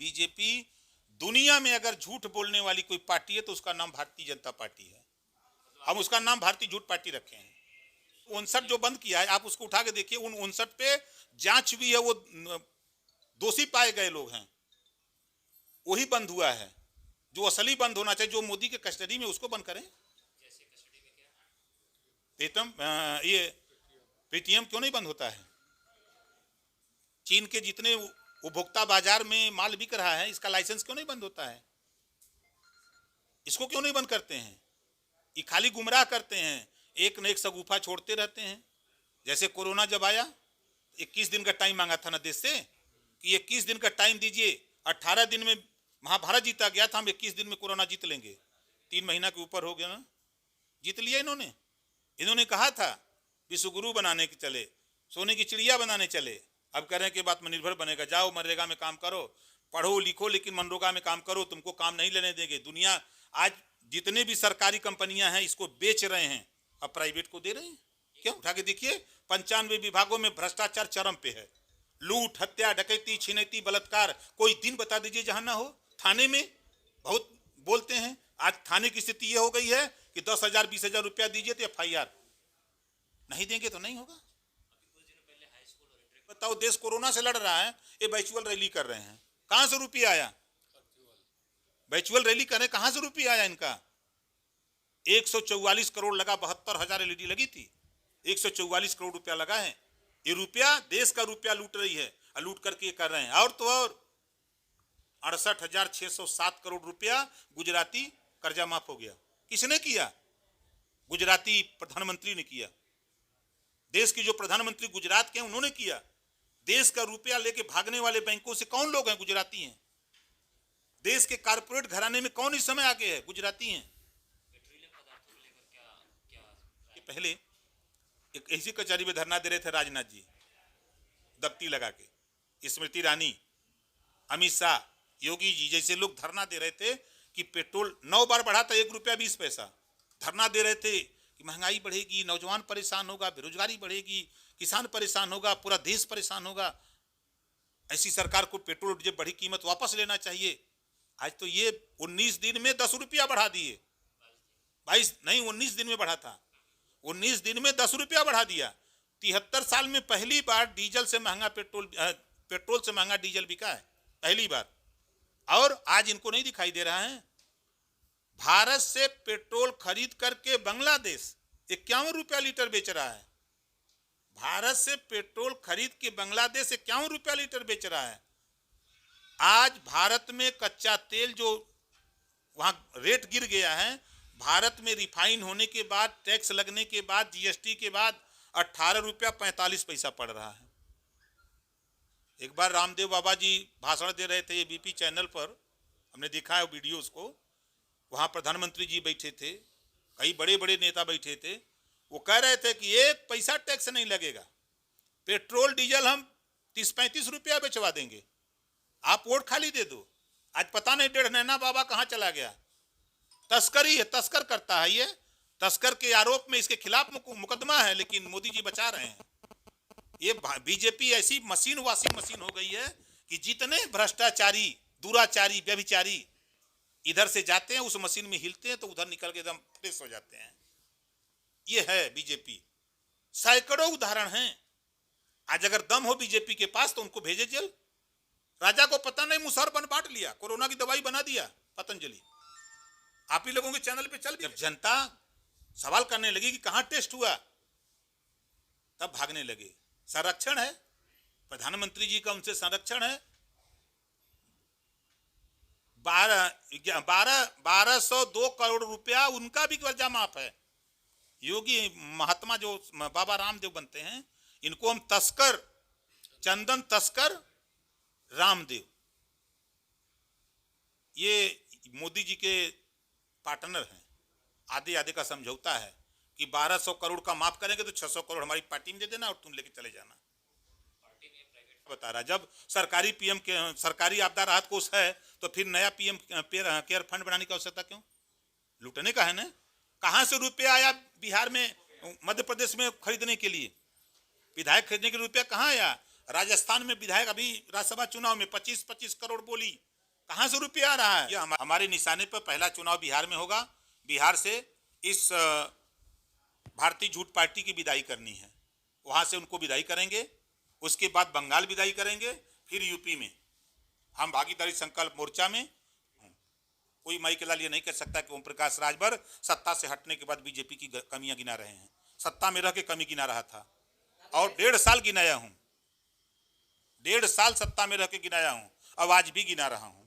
BJP दुनिया में अगर झूठ बोलने वाली कोई पार्टी है तो उसका नाम भारतीय जनता पार्टी है। हम उसका नाम भारतीय झूठ पार्टी रखे हैं। 59 जो बंद किया है, आप उसको उठा के देखिए, उन 59 पे जांच भी है, वो दोषी पाए गए लोग हैं, वही बंद हुआ है। जो असली बंद होना चाहिए, जो मोदी के कस्टडी में, उसको बंद करें। ये पेटीएम क्यों नहीं बंद होता है? चीन के जितने उपभोक्ता बाजार में माल बिक रहा है, इसका लाइसेंस क्यों नहीं बंद होता है? इसको क्यों नहीं बंद करते हैं? ये खाली गुमराह करते हैं, एक न एक सगुफा छोड़ते रहते हैं। जैसे कोरोना जब आया, 21 दिन का टाइम मांगा था ना देश से कि 21 दिन का टाइम दीजिए। 18 दिन में महाभारत जीता गया था, हम 21 दिन में कोरोना जीत लेंगे। 3 महीना के ऊपर हो गया ना, जीत लिया इन्होंने। इन्होंने कहा था विश्वगुरु बनाने के चले, सोने की चिड़िया बनाने चले, अब कह रहे हैं कि आत्मनिर्भर बनेगा। जाओ मनरेगा में काम करो, पढ़ो लिखो, लेकिन मनरेगा में काम करो, तुमको काम नहीं लेने देंगे। दुनिया आज जितने भी सरकारी कंपनियां हैं इसको बेच रहे हैं, अब प्राइवेट को दे रहे हैं। क्यों? उठा के देखिए, 95 विभागों में भ्रष्टाचार चरम पे है। लूट, हत्या, डकैती, छिनैती, बलात्कार, कोई दिन बता दीजिए जहां ना हो। थाने में बहुत बोलते हैं, आज थाने की स्थिति ये हो गई है कि 10,000 20,000 रुपया दीजिए तो FIR, नहीं देंगे तो नहीं होगा। बताओ, देश कोरोना से लड़ रहा है, ये वर्चुअल रैली कर रहे हैं, कहां से रुपया आया? वर्चुअल रैली करें, कहां से रुपया आया इनका? 144 करोड़ लगा, 72,000 LED लगी थी, 144 करोड़ रुपया लगा है। ये रुपया, देश का रुपया लूट रही है, और लूट करके कर रहे हैं। और तो और 68,607 करोड़ रुपया गुजराती कर्जा माफ हो गया। किसने किया? गुजराती प्रधानमंत्री ने किया। देश की जो प्रधानमंत्री गुजरात के हैं, उन्होंने किया। देश का रुपया लेके भागने वाले बैंकों से कौन लोग हैं? गुजराती हैं। देश के कारपोरेट घराने में कौन इस समय आगे है? गुजराती हैं। पहले एक ऐसी कचहरी में धरना दे रहे थे राजनाथ जी, दफ्ती लगा के, स्मृति ईरानी, अमित शाह, योगी जी जैसे लोग धरना दे रहे थे कि पेट्रोल 9 बार बढ़ा था, 1 रुपया 20 पैसा। धरना दे रहे थे कि महंगाई बढ़ेगी, नौजवान परेशान होगा, बेरोजगारी बढ़ेगी, किसान परेशान होगा, पूरा देश परेशान होगा। ऐसी सरकार को पेट्रोल डीजल बढ़ी कीमत वापस लेना चाहिए। आज तो ये 19 दिन में 10 रुपया बढ़ा दिए। 22 नहीं, 19 दिन में बढ़ा था, 19 दिन में 10 रुपया बढ़ा दिया। 73 साल में पहली बार डीजल से महंगा पेट्रोल से महंगा डीजल बिका है, पहली बार। और आज इनको नहीं दिखाई दे रहा है, भारत से पेट्रोल खरीद करके बांग्लादेश 51 रुपया लीटर बेच रहा है। भारत से पेट्रोल खरीद के बांग्लादेश 51 रुपया लीटर बेच रहा है। आज भारत में कच्चा तेल जो वहां रेट गिर गया है, भारत में रिफाइन होने के बाद, टैक्स लगने के बाद, GST के बाद 18 रुपया 45 पैसा पड़ रहा है। एक बार रामदेव बाबा जी भाषण दे रहे थे ABP चैनल पर, हमने देखा है वीडियोस को। वहां प्रधानमंत्री जी बैठे थे, कई बड़े बड़े नेता बैठे थे। वो कह रहे थे कि 1 पैसा टैक्स नहीं लगेगा, पेट्रोल डीजल हम 30-35 रुपया बेचवा देंगे, आप वोट खाली दे दो। आज पता नहीं डेढ़ नैना बाबा कहां चला गया। तस्करी है, तस्कर करता है ये। तस्कर के आरोप में इसके खिलाफ मुकदमा है, लेकिन मोदी जी बचा रहे हैं। ये बीजेपी ऐसी मशीन वाशिंग मशीन हो गई है कि जितने भ्रष्टाचारी, दुराचारी, व्यभिचारी इधर से जाते हैं, उस मशीन में हिलते हैं तो उधर निकल के एकदम फ्रेश हो जाते हैं। ये है बीजेपी। सैकड़ों उदाहरण हैं। आज अगर दम हो बीजेपी के पास तो उनको भेजे जेल। राजा को पता नहीं, मुसहर बांट लिया, कोरोना की दवाई बना दिया पतंजलि। आप ही लोगों के चैनल पे चल, जब जनता सवाल करने लगी कि कहां टेस्ट हुआ, तब भागने लगे। संरक्षण है, प्रधानमंत्री जी का उनसे संरक्षण है। 1202 करोड़ रुपया उनका भी कर्जा माफ है। योगी महात्मा जो बाबा रामदेव बनते हैं, इनको हम तस्कर, चंदन तस्कर रामदेव, ये मोदी जी के पार्टनर हैं। आधे आधे का समझौता है कि 1200 करोड़ का माफ करेंगे तो 600 करोड़ हमारी पार्टी में दे देना और तुम लेके चले जाना। बता रहा, जब सरकारी PM के सरकारी आपदा राहत कोष है तो फिर नया PM केयर फंड बनाने की आवश्यकता क्यों? लूटने का है ना। कहां से रुपया आया बिहार में, मध्य प्रदेश में खरीदने के लिए? विधायक खरीदने के लिए रुपया कहां आया? राजस्थान में विधायक अभी राज्यसभा चुनाव में 25-25 करोड़ बोली कहां से रुपया आ रहा है? ये हमारे निशाने पर पहला चुनाव बिहार में होगा। बिहार से इस भारतीय झूठ पार्टी की विदाई करनी है, वहां से उनको विदाई करेंगे, उसके बाद बंगाल विदाई करेंगे, फिर यूपी में हम भागीदारी संकल्प मोर्चा में। कोई माई के लाल ये नहीं कह सकता कि ओम प्रकाश राजभर सत्ता से हटने के बाद बीजेपी की कमियां गिना रहे हैं। सत्ता में रह के कमी गिना रहा था और 1.5 साल गिनाया हूं, 1.5 साल सत्ता में रह के गिनाया हूं, अब आज भी गिना रहा हूं।